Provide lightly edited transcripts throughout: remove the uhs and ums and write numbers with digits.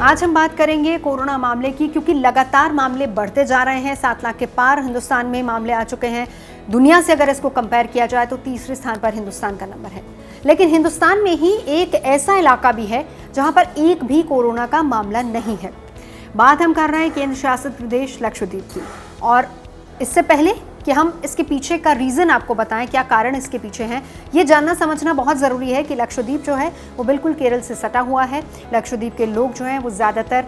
आज हम बात करेंगे कोरोना मामले की, क्योंकि लगातार मामले बढ़ते जा रहे हैं। 7 लाख के पार हिंदुस्तान में मामले आ चुके हैं। दुनिया से अगर इसको कंपेयर किया जाए तो तीसरे स्थान पर हिंदुस्तान का नंबर है। लेकिन हिंदुस्तान में ही एक ऐसा इलाका भी है जहां पर एक भी कोरोना का मामला नहीं है। बात हम कर रहे हैं केंद्र शासित प्रदेश लक्षद्वीप की। और इससे पहले कि हम इसके पीछे का रीज़न आपको बताएं, क्या कारण इसके पीछे हैं, ये जानना समझना बहुत ज़रूरी है कि लक्षद्वीप जो है वो बिल्कुल केरल से सटा हुआ है। लक्षद्वीप के लोग जो हैं वो ज़्यादातर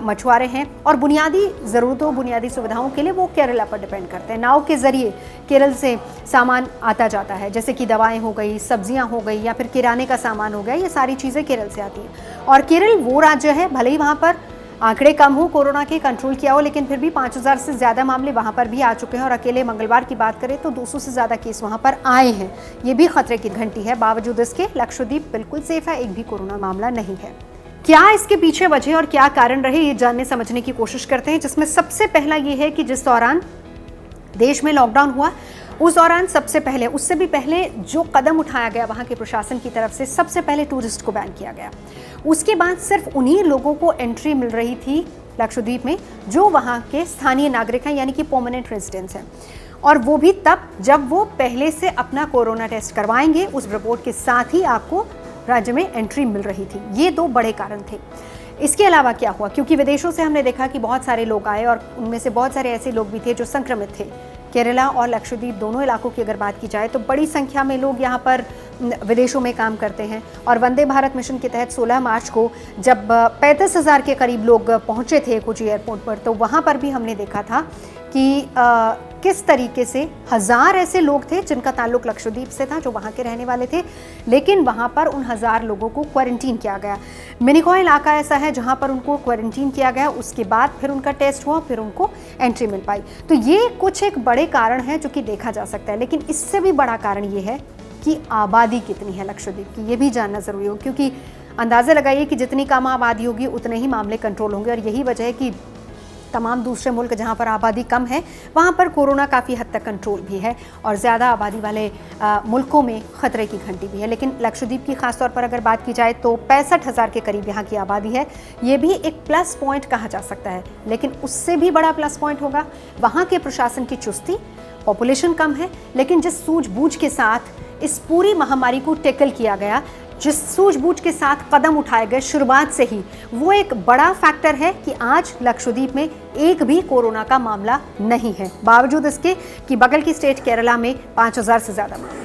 मछुआरे हैं और बुनियादी ज़रूरतों, बुनियादी सुविधाओं के लिए वो केरला पर डिपेंड करते हैं। नाव के ज़रिए केरल से सामान आता जाता है, जैसे कि दवाएँ हो गई, सब्जियाँ हो गई या फिर किराने का सामान हो गया, ये सारी चीज़ें केरल से आती हैं। और केरल वो राज्य है, भले ही वहाँ पर आंकड़े कम हो, कोरोना के कंट्रोल किया हो, लेकिन फिर भी 5000 से ज़्यादा मामले वहाँ पर भी आ चुके हैं। और अकेले मंगलवार की बात करें तो 200 से ज़्यादा केस वहाँ पर आए हैं। ये भी खतरे की घंटी है। बावजूद इसके लक्षद्वीप बिल्कुल सेफ है, एक भी कोरोना मामला नहीं है। क्या इसके पीछे वजह और क्या कारण रहे, ये जानने समझने की कोशिश करते हैं, जिसमें सबसे पहला ये है कि जिस दौरान देश में लॉकडाउन हुआ उस दौरान सबसे पहले, उससे भी पहले जो कदम उठाया गया वहाँ के प्रशासन की तरफ से, सबसे पहले टूरिस्ट को बैन किया गया। उसके बाद सिर्फ उन्हीं लोगों को एंट्री मिल रही थी लक्षद्वीप में जो वहाँ के स्थानीय नागरिक हैं, यानी कि परमानेंट रेजिडेंट्स हैं। और वो भी तब जब वो पहले से अपना कोरोना टेस्ट करवाएंगे, उस रिपोर्ट के साथ ही आपको राज्य में एंट्री मिल रही थी। ये दो बड़े कारण थे। इसके अलावा क्या हुआ, क्योंकि विदेशों से हमने देखा कि बहुत सारे लोग आए और उनमें से बहुत सारे ऐसे लोग भी थे जो संक्रमित थे। केरला और लक्षद्वीप दोनों इलाकों की अगर बात की जाए तो बड़ी संख्या में लोग यहाँ पर विदेशों में काम करते हैं। और वंदे भारत मिशन के तहत 16 मार्च को जब 35,000 के करीब लोग पहुँचे थे कोची एयरपोर्ट पर, तो वहाँ पर भी हमने देखा था कि किस तरीके से 1000 ऐसे लोग थे जिनका ताल्लुक लक्षद्वीप से था, जो वहाँ के रहने वाले थे। लेकिन वहाँ पर उन 1000 लोगों को क्वारंटीन किया गया। मिनिकॉय इलाका ऐसा है जहाँ पर उनको क्वारंटीन किया गया, उसके बाद फिर उनका टेस्ट हुआ, फिर उनको एंट्री मिल पाई। तो ये कुछ एक बड़े कारण हैं जो कि देखा जा सकता है। लेकिन इससे भी बड़ा कारण ये है कि आबादी कितनी है लक्षद्वीप की, ये भी जानना ज़रूरी हो, क्योंकि अंदाज़ा लगाइए कि जितनी कम आबादी होगी उतने ही मामले कंट्रोल होंगे। और यही वजह है कि तमाम दूसरे मुल्क जहाँ पर आबादी कम है वहाँ पर कोरोना काफ़ी हद तक कंट्रोल भी है और ज़्यादा आबादी वाले मुल्कों में ख़तरे की घंटी भी है। लेकिन लक्षद्वीप की ख़ास तौर पर अगर बात की जाए तो 65,000 के करीब यहाँ की आबादी है। ये भी एक प्लस पॉइंट कहा जा सकता है। लेकिन उससे भी बड़ा प्लस पॉइंट होगा वहाँ के प्रशासन की चुस्ती। पॉपुलेशन कम है, लेकिन जिस सूझबूझ के साथ इस पूरी महामारी को टैकल किया गया, जिस सूझबूझ के साथ कदम उठाए गए शुरुआत से ही, वो एक बड़ा फैक्टर है कि आज लक्षद्वीप में एक भी कोरोना का मामला नहीं है, बावजूद इसके कि बगल की स्टेट केरला में 5000 से ज़्यादा मामले।